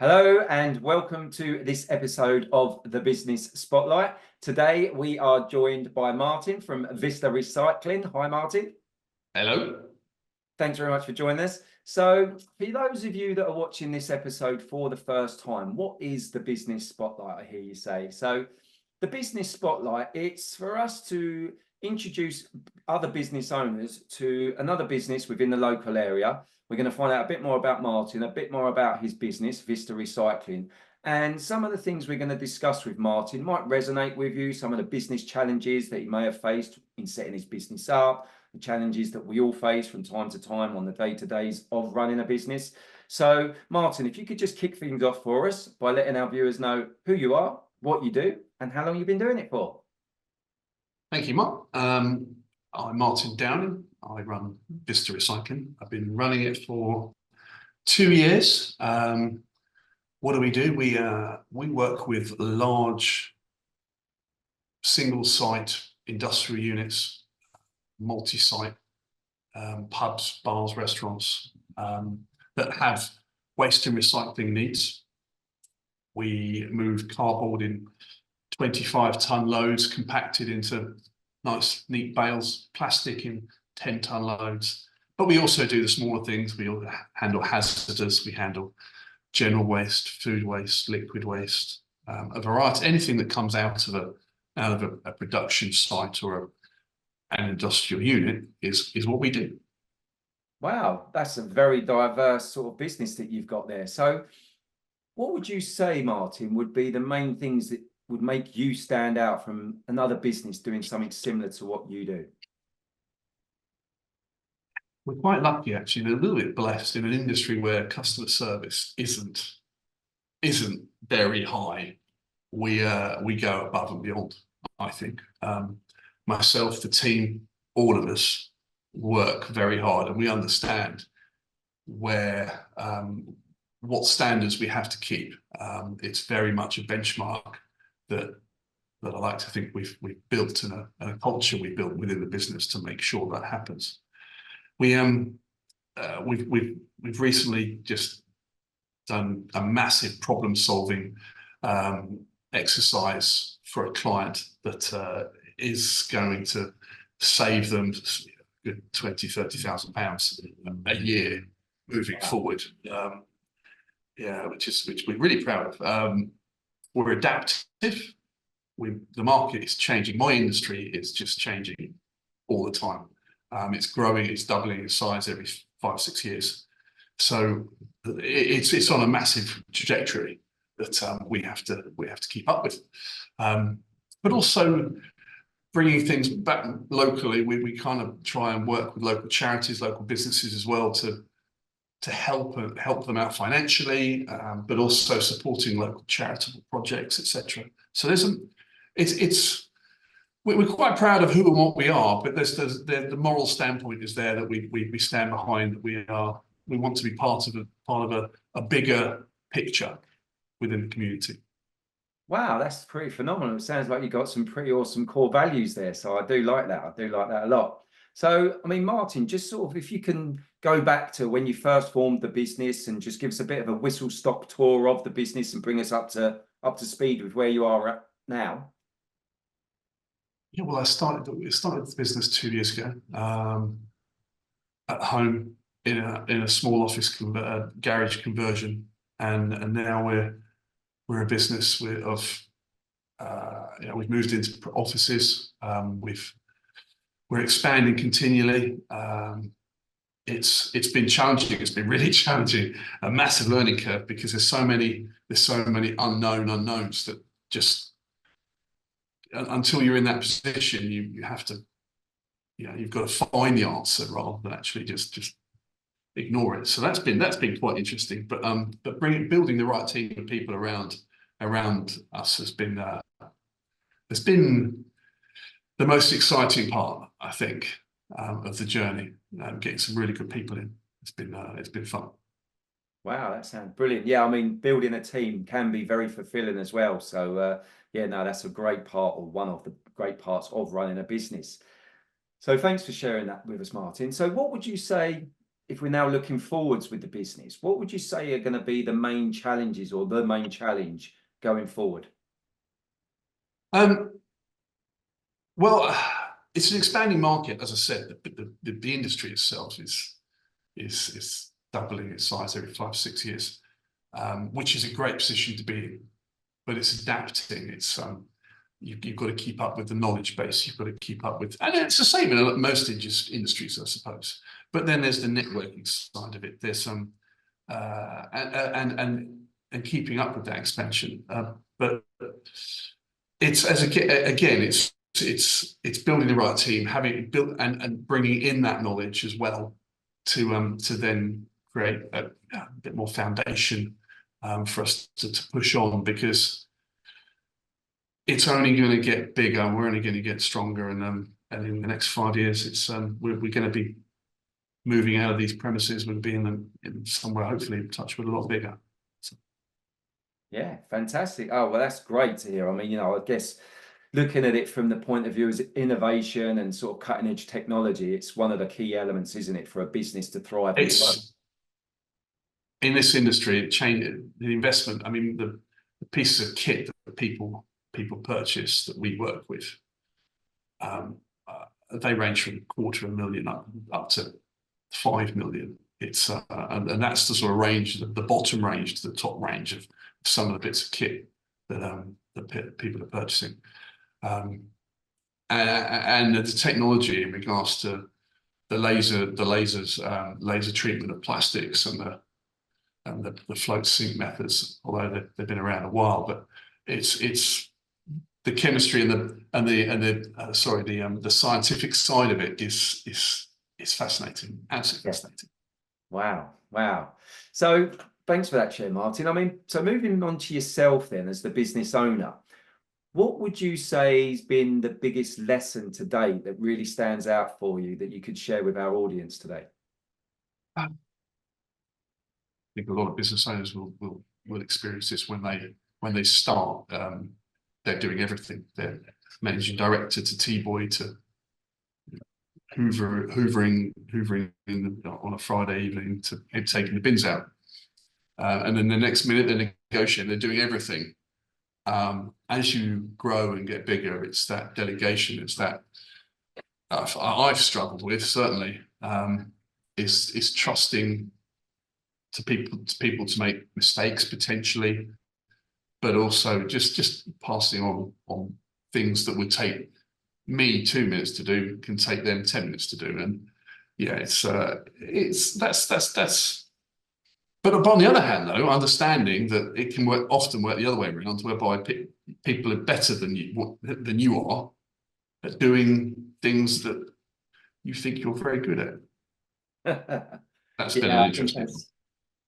Hello and welcome to this episode of the Business Spotlight. Today we are joined by Martin from Vista Recycling. Hi, Martin. Hello. Thanks very much for joining us. So for those of you that are watching this episode for the first time, what is the Business Spotlight, I hear you say? So the Business Spotlight, it's for us to introduce other business owners to another business within the local area. We're going to find out a bit more about Martin, a bit more about his business, Vista Recycling. And some of the things we're going to discuss with Martin might resonate with you, some of the business challenges that he may have faced in setting his business up, the challenges that we all face from time to time on the day-to-days of running a business. So, Martin, if you could just kick things off for us by letting our viewers know who you are, what you do, and how long you've been doing it for. Thank you, Mark. I'm Martin Downing. I run Vista Recycling. I've been running it for 2 years. What do? We work with large single-site industrial units, multi-site pubs, bars, restaurants that have waste and recycling needs. We move cardboard in 25-ton loads compacted into nice, neat bales, plastic in 10-ton loads. But we also do the smaller things. We handle hazardous, we handle general waste, food waste, liquid waste, a variety, anything that comes out of a production site or an industrial unit is what we do. Wow, that's a very diverse sort of business that you've got there. So what would you say, Martin, would be the main things that would make you stand out from another business doing something similar to what you do? We're quite lucky, actually. We're a little bit blessed in an industry where customer service isn't very high. We go above and beyond, I think. Myself, the team, all of us work very hard, and we understand what standards we have to keep. It's very much a benchmark that I like to think we've built and a culture we built within the business to make sure that happens. We've recently just done a massive problem-solving exercise for a client that is going to save them £20,000-30,000 a year moving forward. Which we're really proud of. We're adaptive. The market is changing. My industry is just changing all the time. It's growing. It's doubling in size every 5-6 years. So it's on a massive trajectory that we have to keep up with. But also bringing things back locally. We kind of try and work with local charities, local businesses as well to help them out financially, but also supporting local charitable projects, etc. So we're quite proud of who and what we are, but the moral standpoint is there that we stand behind. We want to be part of a bigger picture within the community. Wow, that's pretty phenomenal. It sounds like you've got some pretty awesome core values there. So I do like that. I do like that a lot. So, I mean, Martin, just sort of if you can go back to when you first formed the business and just give us a bit of a whistle-stop tour of the business and bring us up to speed with where you are at now. Yeah, well, I started the business 2 years ago at home in a small office garage conversion, and now we're a business we've moved into offices. We're expanding continually. It's been challenging. It's been really challenging, a massive learning curve, because there's so many unknowns that just until you're in that position, you have to, you've got to find the answer rather than actually just ignore it. So that's been quite interesting. But building the right team of people around us has been the most exciting part, I think, of the journey. Getting some really good people in. It's been fun. Wow, that sounds brilliant. Yeah, I mean, building a team can be very fulfilling as well. So yeah, no, that's a great part, or one of the great parts of running a business. So thanks for sharing that with us, Martin. So what would you say if we're now looking forwards with the business, what would you say are going to be the main challenges or the main challenge going forward? Well, it's an expanding market, as I said. The industry itself is doubling its size every 5-6 years, which is a great position to be in. But it's adapting. It's you've got to keep up with the knowledge base. You've got to keep up with, and it's the same in most industries, I suppose. But then there's the networking side of it. There's some and keeping up with that expansion. But it's again, it's building the right team, having it built and bringing in that knowledge as well to then create a bit more foundation for us to push on, because it's only going to get bigger. We're only going to get stronger, and in the next 5 years, it's we're going to be moving out of these premises. We'll be in somewhere hopefully touch with a lot bigger. So. Yeah, fantastic. Oh, well, that's great to hear. I mean, I guess looking at it from the point of view as innovation and sort of cutting edge technology, it's one of the key elements, isn't it, for a business to thrive and grow? In this industry, it changed the investment. I mean, the pieces of kit that people purchase that we work with, they range from $250,000 up to 5 million. It's and that's the sort of range, the bottom range to the top range of some of the bits of kit that people are purchasing, and the technology in regards to the lasers, laser treatment of plastics and the float sink methods, although they've been around a while, but it's the chemistry and the scientific side of it is fascinating, absolutely fascinating. Wow. So thanks for that share, Martin. I mean, so moving on to yourself then as the business owner, what would you say has been the biggest lesson to date that really stands out for you that you could share with our audience today? I think a lot of business owners will experience this when they start. They're doing everything. They're managing director to T-boy to hoovering on a Friday evening to taking the bins out, and then the next minute they're negotiating. They're doing everything. As you grow and get bigger, it's that delegation. It's that I've struggled with, certainly. Is trusting to people to make mistakes potentially, but also just passing on things that would take me 2 minutes to do can take them 10 minutes to do. And yeah, that's. But on the other hand, though, understanding that it can often work the other way around, whereby people are better than you are at doing things that you think you're very good at. That's been an interesting one.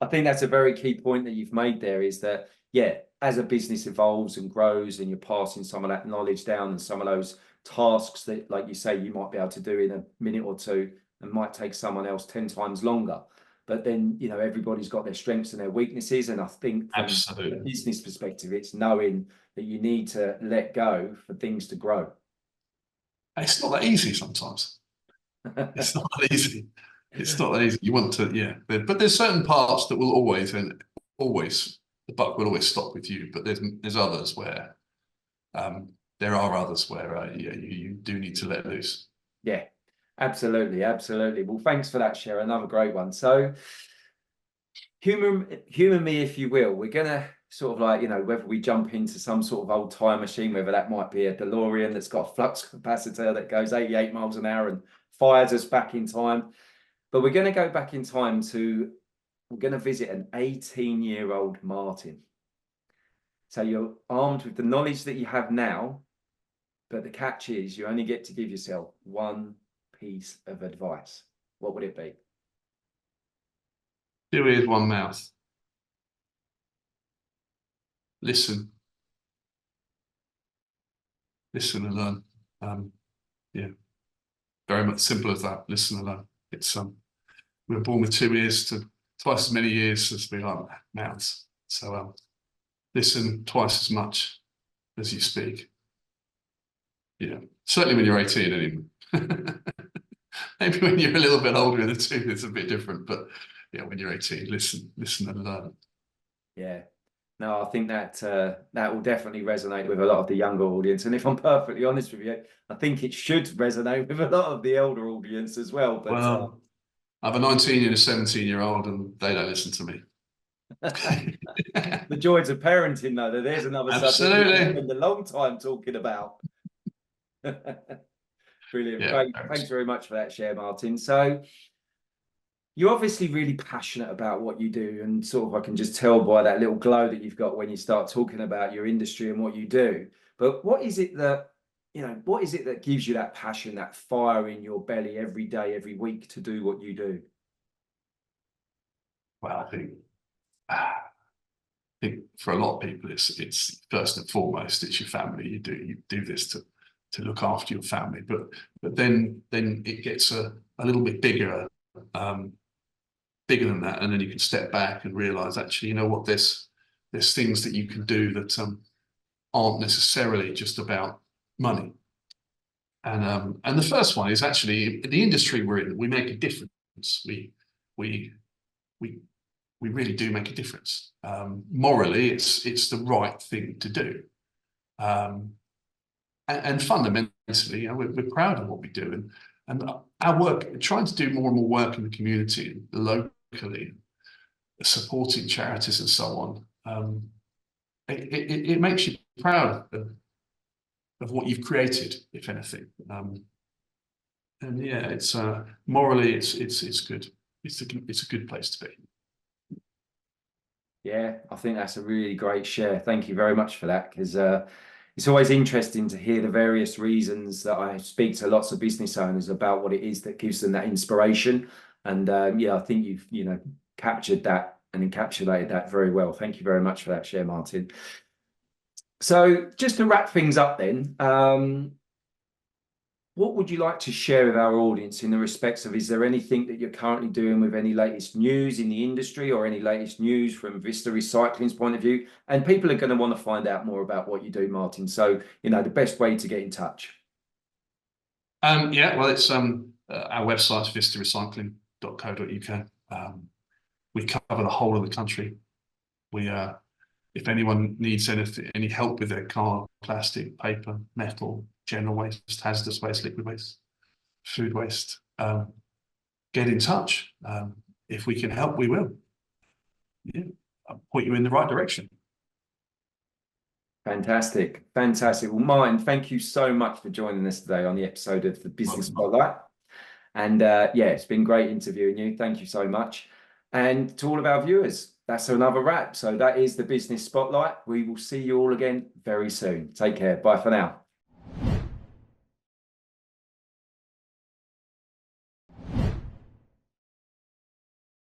I think that's a very key point that you've made there, is that, yeah, as a business evolves and grows and you're passing some of that knowledge down and some of those tasks that, like you say, you might be able to do in a minute or two and might take someone else 10 times longer. But then, everybody's got their strengths and their weaknesses. And I think from a business perspective, it's knowing that you need to let go for things to grow. It's not that easy sometimes. It's not that easy. It's not that easy. You want to, yeah. But there's certain parts that will always, the buck will always stop with you. But there's others where, you do need to let loose. Yeah, absolutely. Well, thanks for that, Cher. Another great one. So, humor me, if you will. We're gonna sort of whether we jump into some sort of old time machine, whether that might be a DeLorean that's got a flux capacitor that goes 88 miles an hour and fires us back in time. But we're going to go back in time we're going to visit an 18-year-old Martin. So you're armed with the knowledge that you have now, but the catch is you only get to give yourself one piece of advice. What would it be? 2 ears, 1 mouth. Listen and learn. Yeah, very much simple as that. Listen and learn. It's we were born with 2 ears to twice as many ears as we are mouths. So listen twice as much as you speak. Yeah, certainly when you're 18 anyway. maybe when you're a little bit older in the tooth, it's a bit different. But yeah, when you're 18, listen and learn. Yeah. No, I think that that will definitely resonate with a lot of the younger audience. And if I'm perfectly honest with you, I think it should resonate with a lot of the older audience as well. But Well, I have a 19 and a 17-year-old, and they don't listen to me. the joys of parenting, though, there's another subject we can spend a long time talking about. Brilliant. Yeah, Great. Thanks very much for that share, Martin. So you're obviously really passionate about what you do, and sort of I can just tell by that little glow that you've got when you start talking about your industry and what you do. But what is it that, what is it that gives you that passion, that fire in your belly every day, every week to do what you do? Well, I think for a lot of people, it's first and foremost, it's your family. You do this to look after your family, but then it gets a little bit bigger than that, and then you can step back and realize, actually, you know what, there's things that you can do that aren't necessarily just about money. And the first one is, actually, in the industry we're in, we make a difference. We really do make a difference. Morally, it's the right thing to do. And fundamentally, we're proud of what we do. And our work, trying to do more and more work in the community, locally, supporting charities and so on, it makes you proud of what you've created, if anything. And yeah, it's morally, it's good. It's a good place to be. Yeah, I think that's a really great share. Thank you very much for that, because it's always interesting to hear the various reasons that I speak to lots of business owners about what it is that gives them that inspiration. And yeah, I think you've captured that and encapsulated that very well. Thank you very much for that share, Martin. So just to wrap things up then, what would you like to share with our audience in the respects of, is there anything that you're currently doing with any latest news in the industry, or any latest news from Vista Recycling's point of view? And people are going to want to find out more about what you do, Martin. So, the best way to get in touch. Yeah, well, it's our website's vistarecycling.co.uk. We cover the whole of the country. If anyone needs any help with their car, plastic, paper, metal, general waste, hazardous waste, liquid waste, food waste, get in touch. If we can help, we will. Yeah, I'll point you in the right direction. Fantastic. Fantastic. Well, Martin, thank you so much for joining us today on the episode of the Business Spotlight. And yeah, it's been great interviewing you. Thank you so much. And to all of our viewers, that's another wrap. So that is the Business Spotlight. We will see you all again very soon. Take care. Bye for now.